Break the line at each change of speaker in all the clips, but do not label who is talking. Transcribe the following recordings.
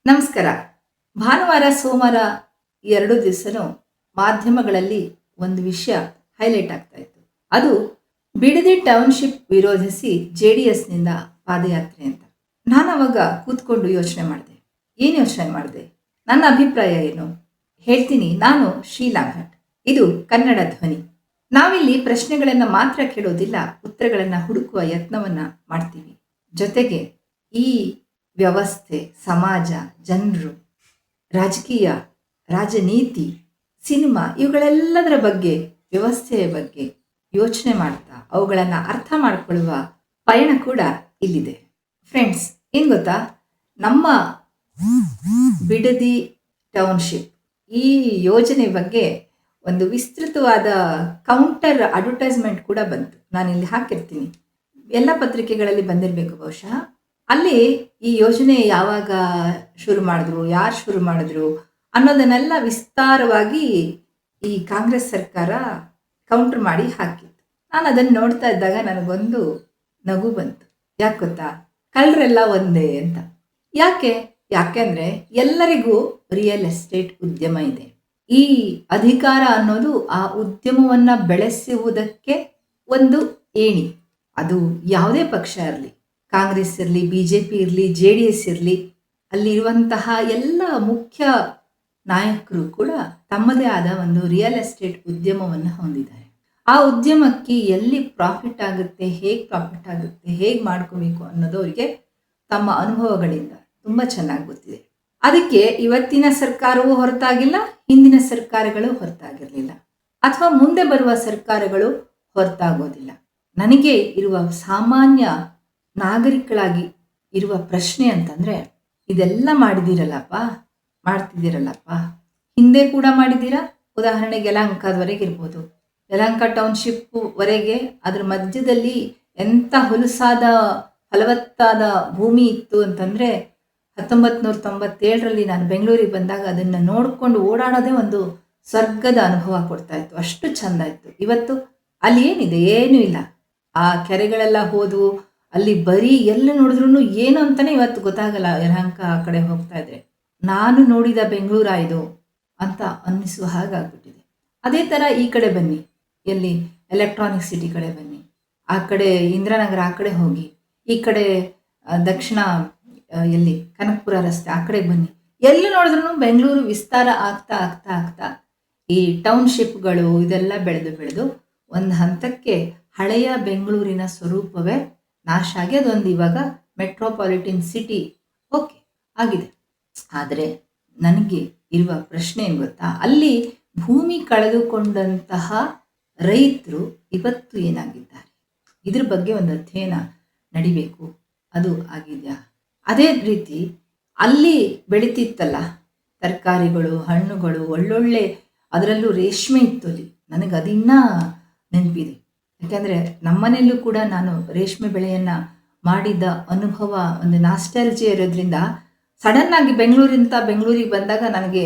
ನಮಸ್ಕಾರ. ಭಾನುವಾರ, ಸೋಮವಾರ 2 ದಿವಸನೂ ಮಾಧ್ಯಮಗಳಲ್ಲಿ ಒಂದು ವಿಷಯ ಹೈಲೈಟ್ ಆಗ್ತಾ ಇತ್ತು. ಅದು ಬಿಡದಿ ಟೌನ್‌ಶಿಪ್ ವಿರೋಧಿಸಿ ಜೆಡಿಎಸ್‌ನಿಂದ ಪಾದಯಾತ್ರೆ ಅಂತ. ನಾನವಾಗ ಕೂತ್ಕೊಂಡು ಯೋಚನೆ ಮಾಡಿದೆ. ಏನು ಯೋಚನೆ ಮಾಡಿದೆ? ನನ್ನ ಅಭಿಪ್ರಾಯ ಏನು? ಹೇಳ್ತೀನಿ. ನಾನು ಶೀಲಾ ಭಟ್. ಇದು ಕನ್ನಡ ಧ್ವನಿ. ನಾವಿಲ್ಲಿ ಪ್ರಶ್ನೆಗಳನ್ನು ಮಾತ್ರ ಕೇಳೋದಿಲ್ಲ, ಉತ್ತರಗಳನ್ನು ಹುಡುಕುವ ಯತ್ನವನ್ನ ಮಾಡ್ತೀವಿ. ಜೊತೆಗೆ ಈ ವ್ಯವಸ್ಥೆ, ಸಮಾಜ, ಜನರು, ರಾಜಕೀಯ, ರಾಜನೀತಿ, ಸಿನಿಮಾ ಇವುಗಳೆಲ್ಲದರ ಬಗ್ಗೆ, ವ್ಯವಸ್ಥೆಯ ಬಗ್ಗೆ ಯೋಚನೆ ಮಾಡ್ತಾ ಅವುಗಳನ್ನು ಅರ್ಥ ಮಾಡಿಕೊಳ್ಳುವ ಪಯಣ ಕೂಡ ಇಲ್ಲಿದೆ. ಫ್ರೆಂಡ್ಸ್, ಏನು ಗೊತ್ತಾ, ನಮ್ಮ ಬಿಡದಿ ಟೌನ್ಶಿಪ್ ಈ ಯೋಜನೆ ಬಗ್ಗೆ ಒಂದು ವಿಸ್ತೃತವಾದ ಕೌಂಟರ್ ಅಡ್ವರ್ಟೈಸ್ಮೆಂಟ್ ಕೂಡ ಬಂತು. ನಾನಿಲ್ಲಿ ಹಾಕಿರ್ತೀನಿ. ಎಲ್ಲ ಪತ್ರಿಕೆಗಳಲ್ಲಿ ಬಂದಿರಬೇಕು ಬಹುಶಃ. ಅಲ್ಲಿ ಈ ಯೋಜನೆ ಯಾವಾಗ ಶುರು ಮಾಡಿದ್ರು, ಯಾರು ಶುರು ಮಾಡಿದ್ರು ಅನ್ನೋದನ್ನೆಲ್ಲ ವಿಸ್ತಾರವಾಗಿ ಈ ಕಾಂಗ್ರೆಸ್ ಸರ್ಕಾರ ಕೌಂಟರ್ ಮಾಡಿ ಹಾಕಿತ್ತು. ನಾನು ಅದನ್ನು ನೋಡ್ತಾ ಇದ್ದಾಗ ನನಗೊಂದು ನಗು ಬಂತು. ಯಾಕೆ ಗೊತ್ತಾ? ಕಳ್ಳರೆಲ್ಲ ಒಂದೇ ಅಂತ. ಯಾಕೆಂದ್ರೆ ಎಲ್ಲರಿಗೂ ರಿಯಲ್ ಎಸ್ಟೇಟ್ ಉದ್ಯಮ ಇದೆ. ಈ ಅಧಿಕಾರ ಅನ್ನೋದು ಆ ಉದ್ಯಮವನ್ನ ಬೆಳೆಸುವುದಕ್ಕೆ ಒಂದು ಏಣಿ. ಅದು ಯಾವುದೇ ಪಕ್ಷ ಇರಲಿ, ಕಾಂಗ್ರೆಸ್ ಇರಲಿ, ಬಿಜೆಪಿ ಇರಲಿ, JDS ಇರಲಿ, ಅಲ್ಲಿರುವಂತಹ ಎಲ್ಲ ಮುಖ್ಯ ನಾಯಕರು ಕೂಡ ತಮ್ಮದೇ ಆದ ಒಂದು ರಿಯಲ್ ಎಸ್ಟೇಟ್ ಉದ್ಯಮವನ್ನು ಹೊಂದಿದ್ದಾರೆ. ಆ ಉದ್ಯಮಕ್ಕೆ ಎಲ್ಲಿ ಪ್ರಾಫಿಟ್ ಆಗುತ್ತೆ, ಹೇಗೆ ಪ್ರಾಫಿಟ್ ಆಗುತ್ತೆ, ಹೇಗೆ ಮಾಡ್ಕೋಬೇಕು ಅನ್ನೋದು ಅವರಿಗೆ ತಮ್ಮ ಅನುಭವಗಳಿಂದ ತುಂಬ ಚೆನ್ನಾಗಿ ಗೊತ್ತಿದೆ. ಅದಕ್ಕೆ ಇವತ್ತಿನ ಸರ್ಕಾರವೂ ಹೊರತಾಗಿಲ್ಲ, ಹಿಂದಿನ ಸರ್ಕಾರಗಳು ಹೊರತಾಗಿರಲಿಲ್ಲ, ಅಥವಾ ಮುಂದೆ ಬರುವ ಸರ್ಕಾರಗಳು ಹೊರತಾಗೋದಿಲ್ಲ. ನನಗೆ ಇರುವ ಸಾಮಾನ್ಯ ನಾಗರಿಕಳಾಗಿ ಇರುವ ಪ್ರಶ್ನೆ ಅಂತಂದರೆ, ಇದೆಲ್ಲ ಮಾಡ್ತಿದ್ದೀರಲ್ಲಪ್ಪ, ಹಿಂದೆ ಕೂಡ ಮಾಡಿದ್ದೀರಾ. ಉದಾಹರಣೆಗೆ ಯಲಹಂಕದವರೆಗೆ ಇರ್ಬೋದು, ಯಲಹಂಕ ಟೌನ್ಶಿಪ್ವರೆಗೆ ಅದ್ರ ಮಧ್ಯದಲ್ಲಿ ಎಂಥ ಫಲವತ್ತಾದ ಭೂಮಿ ಇತ್ತು ಅಂತಂದರೆ, 1997ರಲ್ಲಿ ನಾನು ಬೆಂಗಳೂರಿಗೆ ಬಂದಾಗ ಅದನ್ನು ನೋಡಿಕೊಂಡು ಓಡಾಡೋದೇ ಒಂದು ಸ್ವರ್ಗದ ಅನುಭವ ಕೊಡ್ತಾ ಇತ್ತು. ಅಷ್ಟು ಚೆಂದ ಇತ್ತು. ಇವತ್ತು ಅಲ್ಲಿ ಏನಿದೆ? ಏನೂ ಇಲ್ಲ. ಆ ಕೆರೆಗಳೆಲ್ಲ ಹೋದವು. ಅಲ್ಲಿ ಬರೀ ಎಲ್ಲಿ ನೋಡಿದ್ರು ಏನು ಅಂತಲೇ ಇವತ್ತು ಗೊತ್ತಾಗಲ್ಲ. ಯಲಹಂಕ ಆ ಕಡೆ ಹೋಗ್ತಾ ಇದ್ರೆ ನಾನು ನೋಡಿದ ಬೆಂಗಳೂರ ಇದು ಅಂತ ಅನ್ನಿಸುವ ಹಾಗಾಗ್ಬಿಟ್ಟಿದೆ. ಅದೇ ಥರ ಈ ಕಡೆ ಬನ್ನಿ, ಎಲ್ಲಿ ಎಲೆಕ್ಟ್ರಾನಿಕ್ ಸಿಟಿ ಕಡೆ ಬನ್ನಿ, ಆ ಕಡೆ ಇಂದಿರಾನಗರ ಆ ಕಡೆ ಹೋಗಿ, ಈ ಕಡೆ ದಕ್ಷಿಣ ಎಲ್ಲಿ ಕನಕಪುರ ರಸ್ತೆ ಆ ಕಡೆ ಬನ್ನಿ, ಎಲ್ಲಿ ನೋಡಿದ್ರು ಬೆಂಗಳೂರು ವಿಸ್ತಾರ ಆಗ್ತಾ ಆಗ್ತಾ ಆಗ್ತಾ ಈ ಟೌನ್ಶಿಪ್ಗಳು ಇದೆಲ್ಲ ಬೆಳೆದು ಒಂದು ಹಂತಕ್ಕೆ ಹಳೆಯ ಬೆಂಗಳೂರಿನ ಸ್ವರೂಪವೇ ನಾಶ ಆಗಿ ಅದೊಂದು ಇವಾಗ ಮೆಟ್ರೋಪಾಲಿಟನ್ ಸಿಟಿ ಓಕೆ ಆಗಿದೆ. ಆದರೆ ನನಗೆ ಇರುವ ಪ್ರಶ್ನೆ ಏನು ಗೊತ್ತಾ, ಅಲ್ಲಿ ಭೂಮಿ ಕಳೆದುಕೊಂಡಂತಹ ರೈತರು ಇವತ್ತು ಏನಾಗಿದ್ದಾರೆ, ಇದ್ರ ಬಗ್ಗೆ ಒಂದು ಅಧ್ಯಯನ ನಡಿಬೇಕು. ಅದು ಆಗಿದೆಯಾ? ಅದೇ ರೀತಿ ಅಲ್ಲಿ ಬೆಳೀತಿತ್ತಲ್ಲ ತರಕಾರಿಗಳು, ಹಣ್ಣುಗಳು, ಒಳ್ಳೊಳ್ಳೆ, ಅದರಲ್ಲೂ ರೇಷ್ಮೆ ಇತ್ತು ಅಲ್ಲಿ. ನನಗೆ ಅದಿನ್ನ ನೆನಪಿದೆ. ಯಾಕೆಂದರೆ ನಮ್ಮನೆಯಲ್ಲೂ ಕೂಡ ನಾನು ರೇಷ್ಮೆ ಬೆಳೆಯನ್ನು ಮಾಡಿದ ಅನುಭವ, ಒಂದು ನಾಸ್ಟಾಲ್ಜಿಯಾ ಇರೋದ್ರಿಂದ ಸಡನ್ನಾಗಿ ಬೆಂಗಳೂರಿಗೆ ಬಂದಾಗ ನನಗೆ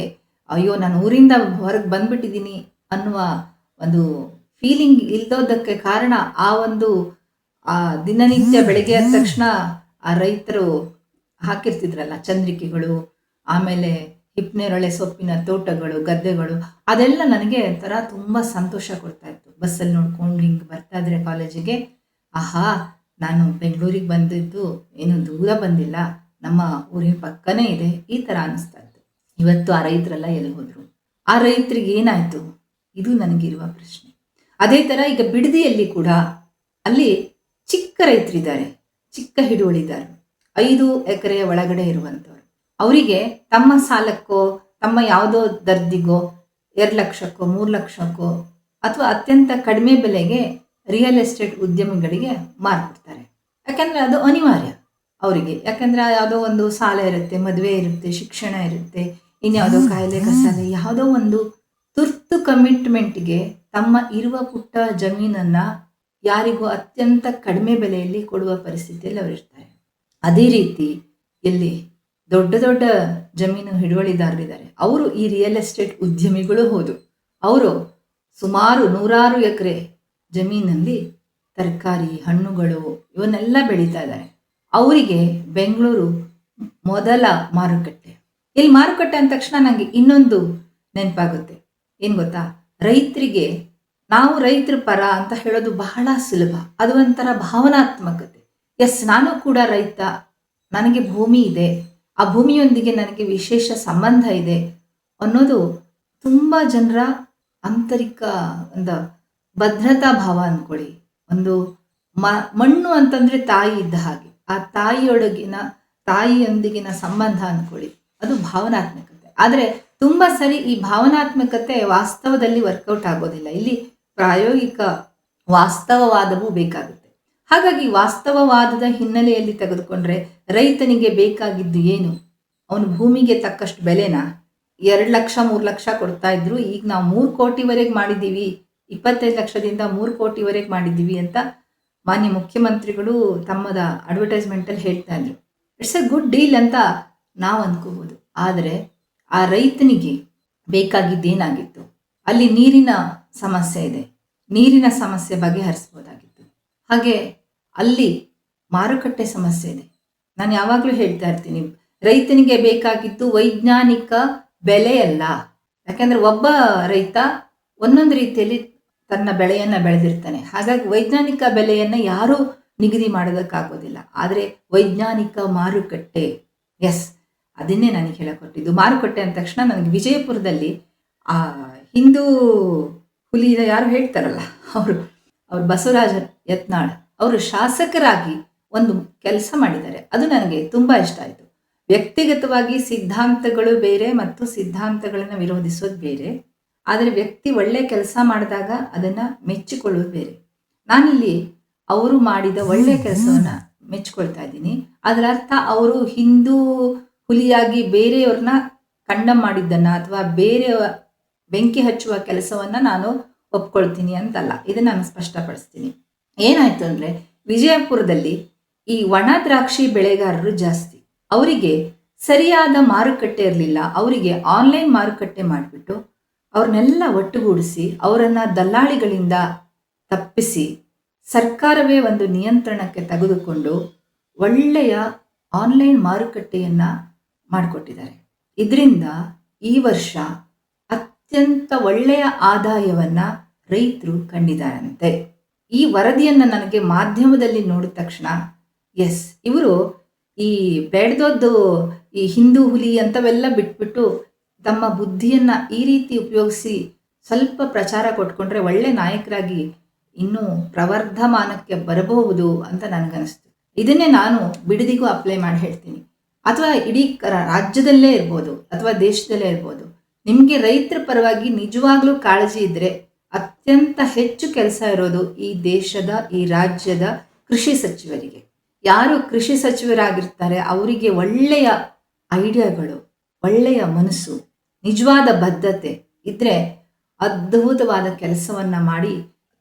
ಅಯ್ಯೋ ನಾನು ಊರಿಂದ ಹೊರಗೆ ಬಂದ್ಬಿಟ್ಟಿದ್ದೀನಿ ಅನ್ನುವ ಒಂದು ಫೀಲಿಂಗ್ ಇಲ್ದೋದಕ್ಕೆ ಕಾರಣ ಆ ದಿನನಿತ್ಯ ಬೆಳಗ್ಗೆ ಆದ ತಕ್ಷಣ ಆ ರೈತರು ಹಾಕಿರ್ತಿದ್ರಲ್ಲ ಚಂದ್ರಿಕೆಗಳು, ಆಮೇಲೆ ಹಿಪ್ನೇರಳೆ ಸೊಪ್ಪಿನ ತೋಟಗಳು, ಗದ್ದೆಗಳು, ಅದೆಲ್ಲ ನನಗೆ ಒಂಥರ ತುಂಬ ಸಂತೋಷ ಕೊಡ್ತಾ ಇತ್ತು. ಬಸ್ಸಲ್ಲಿ ನೋಡ್ಕೊಂಡು ಹಿಂಗೆ ಬರ್ತಾ ಇದ್ರೆ ಕಾಲೇಜಿಗೆ, ಆಹಾ ನಾನು ಬೆಂಗಳೂರಿಗೆ ಬಂದಿದ್ದು ಏನು ದೂರ ಬಂದಿಲ್ಲ, ನಮ್ಮ ಊರಿನ ಪಕ್ಕನೇ ಇದೆ, ಈ ಥರ ಅನಿಸ್ತಾ ಇತ್ತು. ಇವತ್ತು ಆ ರೈತರೆಲ್ಲ ಎಲ್ಲಿ ಹೋದರು? ಆ ರೈತರಿಗೆ ಏನಾಯಿತು? ಇದು ನನಗಿರುವ ಪ್ರಶ್ನೆ. ಅದೇ ಥರ ಈಗ ಬಿಡದಿಯಲ್ಲಿ ಕೂಡ ಅಲ್ಲಿ ಚಿಕ್ಕ ರೈತರಿದ್ದಾರೆ, ಚಿಕ್ಕ ಹಿಡುವಳಿದಾರರು, 5 ಎಕರೆಯ ಒಳಗಡೆ ಇರುವಂಥವ್ರು. ಅವರಿಗೆ ತಮ್ಮ ಸಾಲಕ್ಕೋ ತಮ್ಮ ಯಾವುದೋ ದರ್ದಿಗೋ 2 ಲಕ್ಷಕ್ಕೋ 3 ಲಕ್ಷಕ್ಕೋ ಅಥವಾ ಅತ್ಯಂತ ಕಡಿಮೆ ಬೆಲೆಗೆ ರಿಯಲ್ ಎಸ್ಟೇಟ್ ಉದ್ಯಮಿಗಳಿಗೆ ಮಾರ್ಕೊಡ್ತಾರೆ. ಯಾಕೆಂದರೆ ಅದು ಅನಿವಾರ್ಯ ಅವರಿಗೆ. ಯಾಕೆಂದರೆ ಯಾವುದೋ ಒಂದು ಸಾಲ ಇರುತ್ತೆ, ಮದುವೆ ಇರುತ್ತೆ, ಶಿಕ್ಷಣ ಇರುತ್ತೆ, ಇನ್ಯಾವುದೋ ಕಾಯಿಲೆ ಕಸಾಲೆ, ಯಾವುದೋ ಒಂದು ತುರ್ತು ಕಮಿಟ್ಮೆಂಟ್ಗೆ ತಮ್ಮ ಇರುವ ಪುಟ್ಟ ಜಮೀನನ್ನು ಯಾರಿಗೂ ಅತ್ಯಂತ ಕಡಿಮೆ ಬೆಲೆಯಲ್ಲಿ ಕೊಡುವ ಪರಿಸ್ಥಿತಿಯಲ್ಲಿ ಅವರಿರ್ತಾರೆ. ಅದೇ ರೀತಿ ಎಲ್ಲಿ ದೊಡ್ಡ ದೊಡ್ಡ ಜಮೀನು ಹಿಡುವಳಿದಾರರಿದ್ದಾರೆ, ಅವರು ಈ ರಿಯಲ್ ಎಸ್ಟೇಟ್ ಉದ್ಯಮಿಗಳು ಹೌದು. ಅವರು ಸುಮಾರು 100 ಎಕರೆ ಜಮೀನಲ್ಲಿ ತರಕಾರಿ, ಹಣ್ಣುಗಳು ಇವನ್ನೆಲ್ಲ ಬೆಳೀತಾ ಇದ್ದಾರೆ. ಅವರಿಗೆ ಬೆಂಗಳೂರು ಮೊದಲ ಮಾರುಕಟ್ಟೆ. ಇಲ್ಲಿ ಮಾರುಕಟ್ಟೆ ಅಂದ ತಕ್ಷಣ ನನಗೆ ಇನ್ನೊಂದು ನೆನಪಾಗುತ್ತೆ. ಏನು ಗೊತ್ತಾ? ರೈತರಿಗೆ ನಾವು ರೈತರ ಪರ ಅಂತ ಹೇಳೋದು ಬಹಳ ಸುಲಭ. ಅದು ಒಂಥರ ಭಾವನಾತ್ಮಕತೆ. ಎಸ್, ನಾನು ಕೂಡ ರೈತ, ನನಗೆ ಭೂಮಿ ಇದೆ, ಆ ಭೂಮಿಯೊಂದಿಗೆ ನನಗೆ ವಿಶೇಷ ಸಂಬಂಧ ಇದೆ ಅನ್ನೋದು ತುಂಬ ಜನರ ಆಂತರಿಕ ಒಂದು ಭದ್ರತಾ ಭಾವ ಅಂದ್ಕೊಳ್ಳಿ. ಒಂದು ಮಣ್ಣು ಅಂತಂದ್ರೆ ತಾಯಿ ಇದ್ದ ಹಾಗೆ, ಆ ತಾಯಿಯೊಂದಿಗಿನ ಸಂಬಂಧ ಅಂದ್ಕೊಳ್ಳಿ, ಅದು ಭಾವನಾತ್ಮಕತೆ. ಆದರೆ ತುಂಬ ಸರಿ ಈ ಭಾವನಾತ್ಮಕತೆ ವಾಸ್ತವದಲ್ಲಿ ವರ್ಕೌಟ್ ಆಗೋದಿಲ್ಲ. ಇಲ್ಲಿ ಪ್ರಾಯೋಗಿಕ ವಾಸ್ತವವಾದವೂ ಬೇಕಾಗುತ್ತೆ. ಹಾಗಾಗಿ ವಾಸ್ತವವಾದದ ಹಿನ್ನೆಲೆಯಲ್ಲಿ ತೆಗೆದುಕೊಂಡ್ರೆ ರೈತನಿಗೆ ಬೇಕಾಗಿದ್ದು ಏನು? ಅವನು ಭೂಮಿಗೆ ತಕ್ಕಷ್ಟು ಬೆಲೆನಾ? 2 ಲಕ್ಷ 3 ಲಕ್ಷ ಕೊಡ್ತಾ ಇದ್ರು, ಈಗ ನಾವು 3 ಕೋಟಿವರೆಗೆ ಮಾಡಿದ್ದೀವಿ, 25 ಲಕ್ಷದಿಂದ 3 ಕೋಟಿವರೆಗೆ ಮಾಡಿದ್ದೀವಿ ಅಂತ ಮಾನ್ಯ ಮುಖ್ಯಮಂತ್ರಿಗಳು ತಮ್ಮದ ಅಡ್ವರ್ಟೈಸ್ಮೆಂಟಲ್ಲಿ ಹೇಳ್ತಾ ಇದ್ರು. ಇಟ್ಸ್ ಎ ಗುಡ್ ಡೀಲ್ ಅಂತ ನಾವು ಅಂದ್ಕೋಬೋದು. ಆದರೆ ಆ ರೈತನಿಗೆ ಬೇಕಾಗಿದ್ದೇನಾಗಿತ್ತು? ಅಲ್ಲಿ ನೀರಿನ ಸಮಸ್ಯೆ ಇದೆ, ನೀರಿನ ಸಮಸ್ಯೆ ಬಗೆಹರಿಸ್ಬೋದಾಗಿತ್ತು. ಹಾಗೆ ಅಲ್ಲಿ ಮಾರುಕಟ್ಟೆ ಸಮಸ್ಯೆ ಇದೆ. ನಾನು ಯಾವಾಗಲೂ ಹೇಳ್ತಾ ಇರ್ತೀನಿ, ರೈತನಿಗೆ ಬೇಕಾಗಿದ್ದು ವೈಜ್ಞಾನಿಕ ಬೆಲೆ ಅಲ್ಲ. ಯಾಕೆಂದರೆ ಒಬ್ಬ ರೈತ ಒಂದೊಂದು ರೀತಿಯಲ್ಲಿ ತನ್ನ ಬೆಳೆಯನ್ನು ಬೆಳೆದಿರ್ತಾನೆ. ಹಾಗಾಗಿ ವೈಜ್ಞಾನಿಕ ಬೆಲೆಯನ್ನು ಯಾರೂ ನಿಗದಿ ಮಾಡೋದಕ್ಕಾಗೋದಿಲ್ಲ. ಆದರೆ ವೈಜ್ಞಾನಿಕ ಮಾರುಕಟ್ಟೆ, ಎಸ್, ಅದನ್ನೇ ನನಗೆ ಹೇಳಕೊಟ್ಟಿದ್ದು. ಮಾರುಕಟ್ಟೆ ಅಂದ ತಕ್ಷಣ ನನಗೆ ವಿಜಯಪುರದಲ್ಲಿ ಆ ಹಿಂದೂ ಹುಲಿ ಯಾರು ಹೇಳ್ತಾರಲ್ಲ, ಅವರು ಬಸವರಾಜ ಯತ್ನಾಳ್ ಅವರು ಶಾಸಕರಾಗಿ ಒಂದು ಕೆಲಸ ಮಾಡಿದ್ದಾರೆ. ಅದು ನನಗೆ ತುಂಬ ಇಷ್ಟ ಆಯಿತು. ವ್ಯಕ್ತಿಗತವಾಗಿ ಸಿದ್ಧಾಂತಗಳು ಬೇರೆ ಮತ್ತು ಸಿದ್ಧಾಂತಗಳನ್ನು ವಿರೋಧಿಸೋದು ಬೇರೆ. ಆದರೆ ವ್ಯಕ್ತಿ ಒಳ್ಳೆ ಕೆಲಸ ಮಾಡಿದಾಗ ಅದನ್ನು ಮೆಚ್ಚಿಕೊಳ್ಳೋದು ಬೇರೆ. ನಾನಿಲ್ಲಿ ಅವರು ಮಾಡಿದ ಒಳ್ಳೆಯ ಕೆಲಸವನ್ನು ಮೆಚ್ಚಿಕೊಳ್ತಾ ಇದ್ದೀನಿ. ಅದರ ಅರ್ಥ ಅವರು ಹಿಂದೂ ಹುಲಿಯಾಗಿ ಬೇರೆಯವ್ರನ್ನ ಕಂಡಮ್ ಮಾಡಿದ್ದನ್ನು ಅಥವಾ ಬೇರೆ ಬೆಂಕಿ ಹಚ್ಚುವ ಕೆಲಸವನ್ನು ನಾನು ಒಪ್ಕೊಳ್ತೀನಿ ಅಂತಲ್ಲ. ಇದನ್ನು ನಾನು ಸ್ಪಷ್ಟಪಡಿಸ್ತೀನಿ. ಏನಾಯಿತು ಅಂದರೆ, ವಿಜಯಪುರದಲ್ಲಿ ಈ ಒಣ ದ್ರಾಕ್ಷಿ ಬೆಳೆಗಾರರು ಜಾಸ್ತಿ. ಅವರಿಗೆ ಸರಿಯಾದ ಮಾರುಕಟ್ಟೆ ಇರಲಿಲ್ಲ. ಅವರಿಗೆ ಆನ್ಲೈನ್ ಮಾರುಕಟ್ಟೆ ಮಾಡಿಬಿಟ್ಟು ಅವ್ರನ್ನೆಲ್ಲ ಒಟ್ಟುಗೂಡಿಸಿ ಅವರನ್ನು ದಲ್ಲಾಳಿಗಳಿಂದ ತಪ್ಪಿಸಿ ಸರ್ಕಾರವೇ ಒಂದು ನಿಯಂತ್ರಣಕ್ಕೆ ತೆಗೆದುಕೊಂಡು ಒಳ್ಳೆಯ ಆನ್ಲೈನ್ ಮಾರುಕಟ್ಟೆಯನ್ನು ಮಾಡಿಕೊಟ್ಟಿದ್ದಾರೆ. ಇದರಿಂದ ಈ ವರ್ಷ ಅತ್ಯಂತ ಒಳ್ಳೆಯ ಆದಾಯವನ್ನು ರೈತರು ಕಂಡಿದ್ದಾರಂತೆ. ಈ ವರದಿಯನ್ನು ನನಗೆ ಮಾಧ್ಯಮದಲ್ಲಿ ನೋಡಿದ ತಕ್ಷಣ ಎಸ್, ಇವರು ಈ ಬೇಡ್ದೋದ್ದು ಈ ಹಿಂದೂ ಹುಲಿ ಅಂತವೆಲ್ಲ ಬಿಟ್ಬಿಟ್ಟು ತಮ್ಮ ಬುದ್ಧಿಯನ್ನು ಈ ರೀತಿ ಉಪಯೋಗಿಸಿ ಸ್ವಲ್ಪ ಪ್ರಚಾರ ಕೊಟ್ಕೊಂಡ್ರೆ ಒಳ್ಳೆ ನಾಯಕರಾಗಿ ಇನ್ನೂ ಪ್ರವರ್ಧಮಾನಕ್ಕೆ ಬರಬಹುದು ಅಂತ ನನಗನ್ನಿಸ್ತು. ಇದನ್ನೇ ನಾನು ಬಿಡದಿಗೂ ಅಪ್ಲೈ ಮಾಡಿ ಹೇಳ್ತೀನಿ. ಅಥವಾ ಇಡೀ ರಾಜ್ಯದಲ್ಲೇ ಇರ್ಬೋದು ಅಥವಾ ದೇಶದಲ್ಲೇ ಇರ್ಬೋದು, ನಿಮಗೆ ರೈತರ ಪರವಾಗಿ ನಿಜವಾಗ್ಲೂ ಕಾಳಜಿ ಇದ್ದರೆ ಅತ್ಯಂತ ಹೆಚ್ಚು ಕೆಲಸ ಇರೋದು ಈ ದೇಶದ, ಈ ರಾಜ್ಯದ ಕೃಷಿ ಸಚಿವರಿಗೆ. ಯಾರು ಕೃಷಿ ಸಚಿವರಾಗಿರ್ತಾರೆ ಅವರಿಗೆ ಒಳ್ಳೆಯ ಐಡಿಯಾಗಳು, ಒಳ್ಳೆಯ ಮನಸ್ಸು, ನಿಜವಾದ ಬದ್ಧತೆ ಇದ್ದರೆ ಅದ್ಭುತವಾದ ಕೆಲಸವನ್ನು ಮಾಡಿ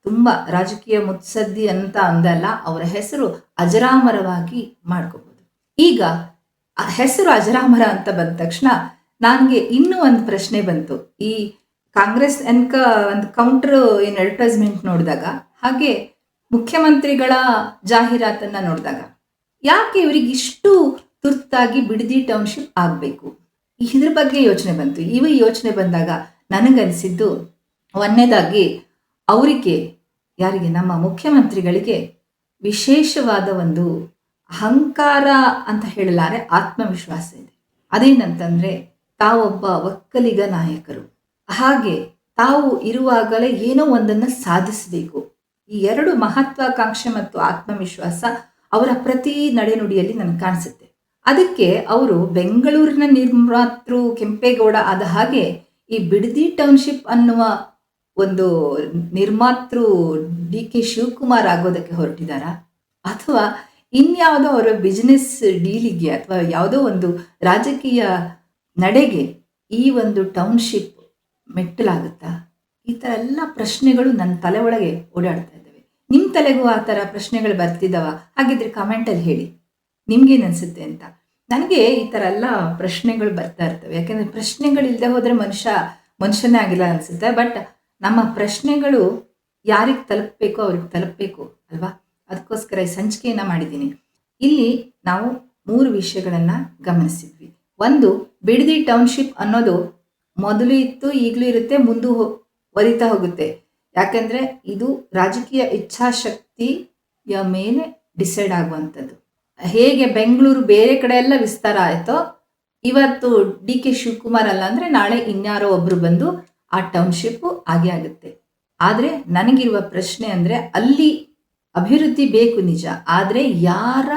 ತುಂಬ ರಾಜಕೀಯ ಮುತ್ಸದ್ದಿ ಅಂತ ಅಂದಲ್ಲ, ಅವರ ಹೆಸರು ಅಜರಾಮರವಾಗಿ ಮಾಡ್ಕೋಬೋದು. ಈಗ ಆ ಹೆಸರು ಅಜರಾಮರ ಅಂತ ಬಂದ ತಕ್ಷಣ ನನಗೆ ಇನ್ನೂ ಒಂದು ಪ್ರಶ್ನೆ ಬಂತು. ಈ ಕಾಂಗ್ರೆಸ್ ಒಂದು ಕೌಂಟರ್ ಅಡ್ವರ್ಟೈಸ್ಮೆಂಟ್ ನೋಡಿದಾಗ, ಹಾಗೆ ಮುಖ್ಯಮಂತ್ರಿಗಳ ಜಾಹೀರಾತನ್ನು ನೋಡಿದಾಗ, ಯಾಕೆ ಇವರಿಗೆ ಇಷ್ಟು ತುರ್ತಾಗಿ ಬಿಡದಿ ಟೌನ್ಶಿಪ್ ಆಗಬೇಕು? ಇದ್ರ ಬಗ್ಗೆ ಯೋಚನೆ ಬಂತು. ಯೋಚನೆ ಬಂದಾಗ ನನಗನ್ಸಿದ್ದು, ಒಂದನೇದಾಗಿ ಅವರಿಗೆ, ಯಾರಿಗೆ, ನಮ್ಮ ಮುಖ್ಯಮಂತ್ರಿಗಳಿಗೆ ವಿಶೇಷವಾದ ಒಂದು ಅಹಂಕಾರ ಅಂತ ಹೇಳಲಾರೆ ಆತ್ಮವಿಶ್ವಾಸ ಇದೆ. ಅದೇನಂತಂದರೆ, ತಾವೊಬ್ಬ ಒಕ್ಕಲಿಗ ನಾಯಕರು, ಹಾಗೆ ತಾವು ಇರುವಾಗಲೇ ಏನೋ ಒಂದನ್ನು ಸಾಧಿಸಬೇಕು. ಈ ಎರಡು ಮಹತ್ವಾಕಾಂಕ್ಷೆ ಮತ್ತು ಆತ್ಮವಿಶ್ವಾಸ ಅವರ ಪ್ರತಿ ನಡೆನುಡಿಯಲ್ಲಿ ನನಗೆ ಕಾಣಿಸುತ್ತೆ. ಅದಕ್ಕೆ ಅವರು ಬೆಂಗಳೂರಿನ ನಿರ್ಮಾತೃ ಕೆಂಪೇಗೌಡ ಆದ ಹಾಗೆ ಈ ಬಿಡದಿ ಟೌನ್ಶಿಪ್ ಅನ್ನುವ ಒಂದು ನಿರ್ಮಾತೃ DK ಶಿವಕುಮಾರ್ ಆಗೋದಕ್ಕೆ ಹೊರಟಿದ್ದಾರಾ, ಅಥವಾ ಇನ್ಯಾವುದೋ ಅವರ ಬಿಸ್ನೆಸ್ ಡೀಲಿಗೆ ಅಥವಾ ಯಾವುದೋ ಒಂದು ರಾಜಕೀಯ ನಡೆಗೆ ಈ ಒಂದು ಟೌನ್ಶಿಪ್ ಮೆಟ್ಟಲಾಗುತ್ತಾ? ಈ ಥರ ಎಲ್ಲ ಪ್ರಶ್ನೆಗಳು ನನ್ನ ತಲೆ ಒಳಗೆ ಓಡಾಡ್ತಾ ಇದ್ದಾವೆ. ನಿಮ್ಮ ತಲೆಗೂ ಆ ಥರ ಪ್ರಶ್ನೆಗಳು ಬರ್ತಿದ್ದಾವ? ಹಾಗಿದ್ರೆ ಕಮೆಂಟಲ್ಲಿ ಹೇಳಿ ನಿಮ್ಗೇನು ಅನಿಸುತ್ತೆ ಅಂತ. ನನಗೆ ಈ ಥರ ಎಲ್ಲ ಪ್ರಶ್ನೆಗಳು ಬರ್ತಾ ಇರ್ತವೆ. ಯಾಕೆಂದರೆ ಪ್ರಶ್ನೆಗಳಿಲ್ಲದೆ ಹೋದರೆ ಮನುಷ್ಯನೇ ಆಗಿಲ್ಲ ಅನಿಸುತ್ತೆ. ಬಟ್ ನಮ್ಮ ಪ್ರಶ್ನೆಗಳು ಯಾರಿಗೆ ತಲುಪಬೇಕೋ ಅವ್ರಿಗೆ ತಲುಪಬೇಕು ಅಲ್ವಾ? ಅದಕ್ಕೋಸ್ಕರ ಈ ಸಂಚಿಕೆಯನ್ನು ಮಾಡಿದ್ದೀನಿ. ಇಲ್ಲಿ ನಾವು 3 ವಿಷಯಗಳನ್ನು ಗಮನಿಸಿದ್ವಿ. ಒಂದು, ಬಿಡದಿ ಟೌನ್ಶಿಪ್ ಅನ್ನೋದು ಮೊದಲು ಇತ್ತು, ಈಗಲೂ ಇರುತ್ತೆ, ಮುಂದೂ ಒರಿತಾ ಹೋಗುತ್ತೆ. ಯಾಕೆಂದರೆ ಇದು ರಾಜಕೀಯ ಇಚ್ಛಾಶಕ್ತಿಯ ಮೇಲೆ ಡಿಸೈಡ್ ಆಗುವಂಥದ್ದು. ಹೇಗೆ ಬೆಂಗಳೂರು ಬೇರೆ ಕಡೆ ಎಲ್ಲ ವಿಸ್ತಾರ ಆಯಿತೋ, ಇವತ್ತು ಡಿ ಕೆ ಶಿವಕುಮಾರ್ ಅಲ್ಲ ಅಂದರೆ ನಾಳೆ ಇನ್ಯಾರೋ ಒಬ್ಬರು ಬಂದು ಆ ಟೌನ್ಶಿಪ್ಪು ಆಗೇ ಆಗುತ್ತೆ. ಆದರೆ ನನಗಿರುವ ಪ್ರಶ್ನೆ ಅಂದರೆ ಅಲ್ಲಿ ಅಭಿವೃದ್ಧಿ ಬೇಕು ನಿಜ, ಆದರೆ ಯಾರ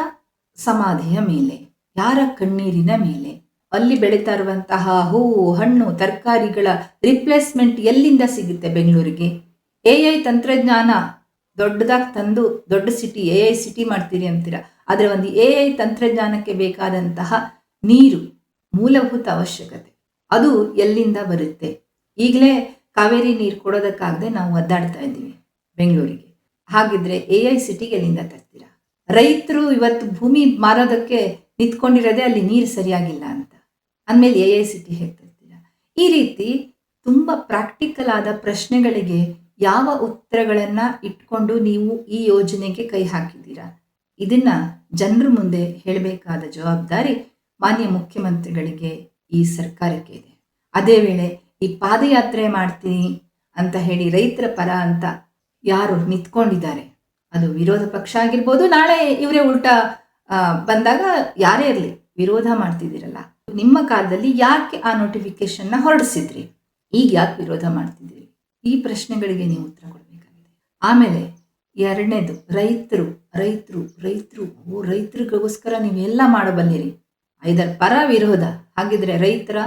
ಸಮಾಧಿಯ ಮೇಲೆ, ಯಾರ ಕಣ್ಣೀರಿನ ಮೇಲೆ? ಅಲ್ಲಿ ಬೆಳೀತಾ ಇರುವಂತಹ ಹೂವು, ಹಣ್ಣು, ತರಕಾರಿಗಳ ರಿಪ್ಲೇಸ್ಮೆಂಟ್ ಎಲ್ಲಿಂದ ಸಿಗುತ್ತೆ ಬೆಂಗಳೂರಿಗೆ? AI ತಂತ್ರಜ್ಞಾನ ದೊಡ್ಡದಾಗಿ ತಂದು ದೊಡ್ಡ ಸಿಟಿ AI ಸಿಟಿ ಮಾಡ್ತೀರಿ ಅಂತೀರ, ಆದರೆ ಒಂದು AI ತಂತ್ರಜ್ಞಾನಕ್ಕೆ ಬೇಕಾದಂತಹ ನೀರು, ಮೂಲಭೂತ ಅವಶ್ಯಕತೆ, ಅದು ಎಲ್ಲಿಂದ ಬರುತ್ತೆ? ಈಗಲೇ ಕಾವೇರಿ ನೀರು ಕೊಡೋದಕ್ಕಾಗದೆ ನಾವು ಒದ್ದಾಡ್ತಾ ಇದ್ದೀವಿ ಬೆಂಗಳೂರಿಗೆ. ಹಾಗಿದ್ರೆ AI ಸಿಟಿಗೆ ಎಲ್ಲಿಂದ ತರ್ತೀರಾ? ರೈತರು ಇವತ್ತು ಭೂಮಿ ಮಾರೋದಕ್ಕೆ ನಿಂತ್ಕೊಂಡಿರೋದೇ ಅಲ್ಲಿ ನೀರು ಸರಿಯಾಗಿಲ್ಲ ಅಂತ, ಅಂದಮೇಲೆ AI ಸಿಟಿ ಹೇಗೆ ತರ್ತೀರಾ? ಈ ರೀತಿ ತುಂಬ ಪ್ರಾಕ್ಟಿಕಲ್ ಆದ ಪ್ರಶ್ನೆಗಳಿಗೆ ಯಾವ ಉತ್ತರಗಳನ್ನು ಇಟ್ಕೊಂಡು ನೀವು ಈ ಯೋಜನೆಗೆ ಕೈ ಹಾಕಿದ್ದೀರಾ? ಇದನ್ನು ಜನರ ಮುಂದೆ ಹೇಳಬೇಕಾದ ಜವಾಬ್ದಾರಿ ಮಾನ್ಯ ಮುಖ್ಯಮಂತ್ರಿಗಳಿಗೆ, ಈ ಸರ್ಕಾರಕ್ಕೆ ಇದೆ. ಅದೇ ವೇಳೆ ಈ ಪಾದಯಾತ್ರೆ ಮಾಡ್ತೀನಿ ಅಂತ ಹೇಳಿ ರೈತರ ಪರ ಅಂತ ಯಾರು ನಿಂತ್ಕೊಂಡಿದ್ದಾರೆ, ಅದು ವಿರೋಧ ಪಕ್ಷ ಆಗಿರ್ಬೋದು, ನಾಳೆ ಇವರೇ ಉಲ್ಟಾ ಬಂದಾಗ ಯಾರೇ ಇರಲಿ ವಿರೋಧ ಮಾಡ್ತಿದ್ದೀರಲ್ಲ, ನಿಮ್ಮ ಕಾಲದಲ್ಲಿ ಯಾಕೆ ಆ ನೋಟಿಫಿಕೇಶನ್ನ ಹೊರಡಿಸಿದ್ರಿ? ಈಗ ಯಾಕೆ ವಿರೋಧ ಮಾಡ್ತಿದ್ದೀರಿ? ಈ ಪ್ರಶ್ನೆಗಳಿಗೆ ನೀವು ಉತ್ತರ ಕೊಡಬೇಕಾಗಿದೆ. ಆಮೇಲೆ ಎರಡನೇದು, ರೈತರು ರೈತರು ರೈತರು ರೈತರಿಗೋಸ್ಕರ ನೀವೆಲ್ಲ ಮಾಡಬಲ್ಲಿರಿ, ಐದರ ಪರ ವಿರೋಧ. ಹಾಗಿದ್ರೆ ರೈತರ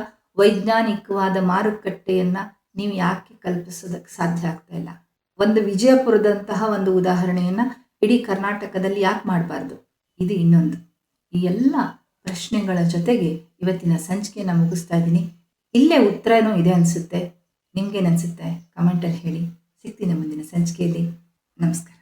ವೈಜ್ಞಾನಿಕವಾದ ಮಾರುಕಟ್ಟೆಯನ್ನು ನೀವು ಯಾಕೆ ಕಲ್ಪಿಸೋದಕ್ಕೆ ಸಾಧ್ಯ ಆಗ್ತಾ ಇಲ್ಲ? ಒಂದು ವಿಜಯಪುರದಂತಹ ಒಂದು ಉದಾಹರಣೆಯನ್ನು ಇಡೀ ಕರ್ನಾಟಕದಲ್ಲಿ ಯಾಕೆ ಮಾಡಬಾರ್ದು? ಇದು ಇನ್ನೊಂದು. ಈ ಎಲ್ಲ ಪ್ರಶ್ನೆಗಳ ಜೊತೆಗೆ ಇವತ್ತಿನ ಸಂಚಿಕೆಯನ್ನು ಮುಗಿಸ್ತಾ ಇದ್ದೀನಿ. ಇಲ್ಲೇ ಉತ್ತರನೂ ಇದೆ ಅನಿಸುತ್ತೆ. ನಿಮಗೇನು ಅನಿಸುತ್ತೆ? ಕಮೆಂಟಲ್ಲಿ ಹೇಳಿ. ಸಿಗ್ತೀನಿ ಮುಂದಿನ ಸಂಚಿಕೆಯಲ್ಲಿ. ನಮಸ್ಕಾರ.